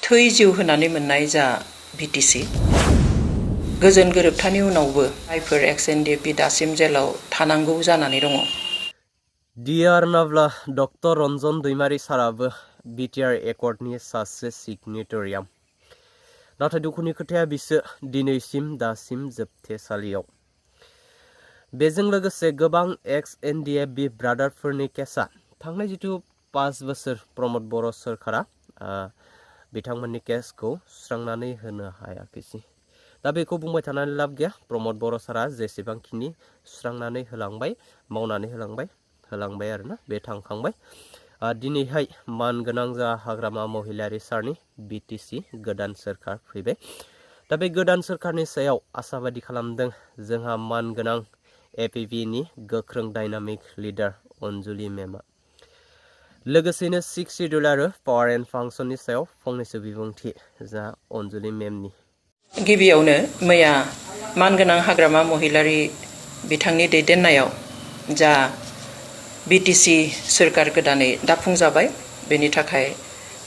थै जिउ होनानै मोननाय जा BTC गोजोन गोरोबथानि उनावबो जायफोर Exe NDFB दासिम जेलाव थानांगौ जानानै दङ। डिआर नाब्ला डक्टर रन्जन दैमारी साराबो BTR एकर्डनि सासे सिगनेटरियाम। नाथाय दुखुनि खोथाया बिसोर दिनैसिम दासिम जोबथेसालियाव। बेजों लोगोसे गोबां Exe NDFB ब्रादारफोरनि केसा थांनाय जिथु 5 बोसोर प्रमद बर' सरकारा बिथांमोननि केसखौ सुस्रांनानै होनो हायाखैसै। दा बेखौ बुंबाय थानानै लाब गैया। प्रमद बर' सारा जेसेबांखिनि सुस्रांनानै होलांबाय मावनानै होलांबाय आरोना बे थांखांबाय। दिनैहाय मानगोनां जा हाग्रामा महिलारी सारनि BTC गोदान सोरखार फैबाय। दा बे गोदान सोरखारनि सायाव आसाबादि खालामदों जोंहा मानगोनां APB नि गोख्रों डायनामिक लिडार अनजुलि मेमआ। लोगोसेनो 6 शिड्यूल आरो पावार एन्ड फांसननि सायाव फंनैसो बिबुंथि जा अनजुलि मेमनि। गिबियावनो मैया मानगोनां हाग्रामा महिलारी बिथांनि दैदेननायाव जा BTC सोरखार गोदानै दाफुंजाबाय बेनि थाखाय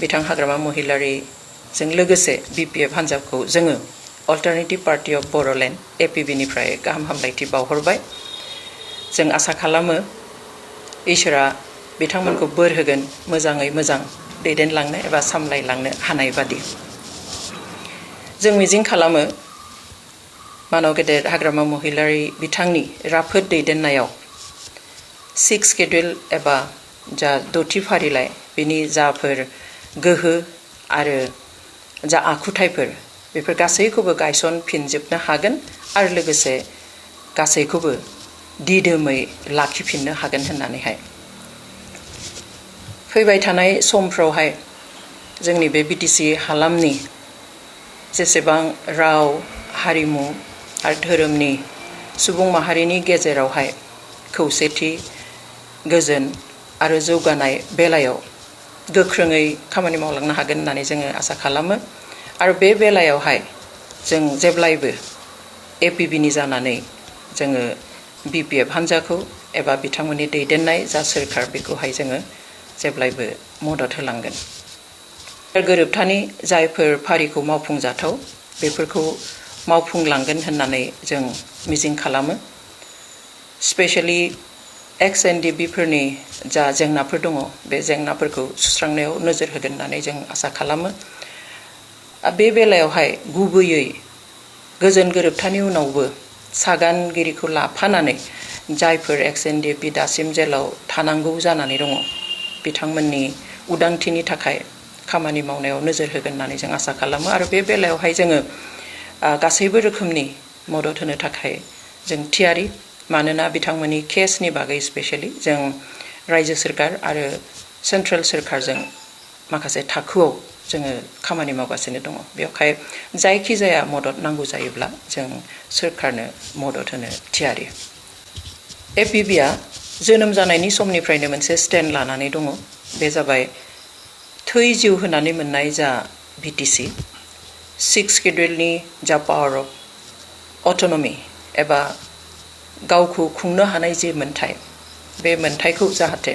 बिथां हाग्रामा महिलारीजों लोगोसे BPF हान्जाखौ जोङो alternative party of Bodoland APB निफ्राय गाहाम हामलायथि बावहरबाय। जों आसा खालामो इसोरा बिथांमोनखौ बोर होगोन मोजाङै मोजां दैदेनलांनो एबा सामलायलांनो हानाय बादि। जों मिजिं खालामो मानव गेदेर हाग्रामा महिलारी बिथांनि राफोद दैदेननायाव 6 शिड्यूल एबा जा 6थि फारिलाइ बिनि जाफोर गोहो आरो जा आखुथायफोर बेफोर गासैखौबो गायसनफिनजोबनो हागोन आरो लोगोसे गासैखौबो दिदोमै लाखिफिननो हागोन होननानैहाय। फैबाय थानाय समफ्रावहाय जोंनि बे BTC हालामनि जेसेबां राव हारिमु आरो धोरोमनि सुबुं माहारिनि गेजेरावहाय खौसेथि गोजोन आरो जौगानाय बेलायाव गोख्रोङै खामानि मावलांनो हागोन होननानै जोङो आसा खालामो। आरो बे बेलायावहाय जों जेब्लायबो APB नि जानानै जोङो BPF हान्जाखौ एबा बिथांमोननि दैदेननाय जा सोरखार बेखौहाय जोङो जेब्लायबो मदद होलांगोन। गोरोबथानि जायफोर फारिखौ मावफुंजाथाव बेफोरखौ मावफुंलांगोन होननानै जों मिजिं खालामो। स्पेशली Exe NDFB फोरनि जा जेंनाफोर दङ बे जेंनाफोरखौ सुस्रांनायाव नोजोर होगोन होननानै जों आसा खालामो। बे बेलायावहाय गुबैयै गोजोन गोरोबथानि उनावबो सागानगिरिखौ लाफानानै जायफोर Exe NDFB दासिम जेलाव थानांगौ जानानै दङ बिथांमोननि उदांथिनि थाखाय खामानि मावनायाव नोजोर होगोन होननानै जों आसा खालामो। आरो बे बेलायावहाय जोङो गासैबो रोखोमनि मदद होनो थाखाय जों थियारि। मानोना बिथांमोननि केसनि बागै स्पेशली जों रायजो सोरखार आरो सेन्ट्रेल सोरखारजों माखासे थाखोआव जोङो खामानि मावगासिनो दङ। बेवहाय जायखिजाया मदद नांगौ जायोब्ला जों सोरखारनो मदद होनो थियारि। APBआ जोनोम जानायनि समनिफ्रायनो मोनसे स्टेन्ड लानानै दङ। बे जाबाय थै जिउ होनानै मोननाय जा BTC 6 शिड्यूलनि जा पावार अफ अट'नमी एबा गावखौ खुंनो हानाय जे मोन्थाय बे मोन्थायखौ जाहाथे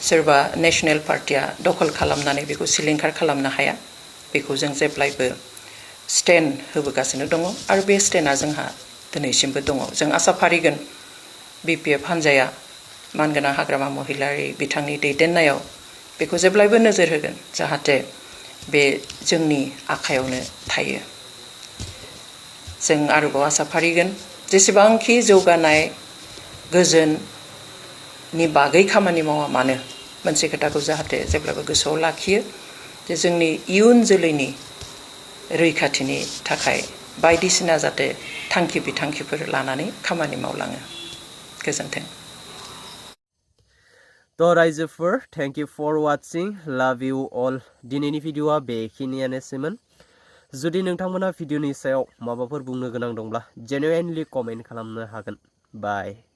सोरबा नेशनेल पार्टिया दखल खालामनानै बेखौ सिलिंखार खालामनो हाया बेखौ जों जेब्लायबो स्टेन्ड होबोगासिनो दङ। आरो बे स्टेन्डआ जोंहा दिनैसिमबो दङ। जों आसा फारिगोन BPF हान्जाया मानगोनां हाग्रामा महिलारी बिथांनि दैदेननायाव बेखौ जेब्लायबो नोजोर होगोन जाहाथे बे जोंनि आखायावनो थायो। जों आरोबाव आसा फारिगोन जेसेबांखि जौगानाय गोजोननि बागै खामानि मावा मानो मोनसे खोथाखौ जाहाथे जेब्लाबो गोसोआव लाखियो जे जोंनि इयुन जोलैनि रैखाथिनि थाखाय बायदिसिना जाहाथे थांखि बिथांखिफोर लानानै खामानि मावलाङो। गोजोन्थों। तो रायजोफोर thank you for watching love you all. दिनैनि भिडिअआ बेखिनियानोसैमोन। जुदि नोंथांमोना भिडिअनि सायाव माबाफोर बुंनो गोनां दंब्ला जेनुइनलि कमेन्ट खालामनो हागोन। बाय।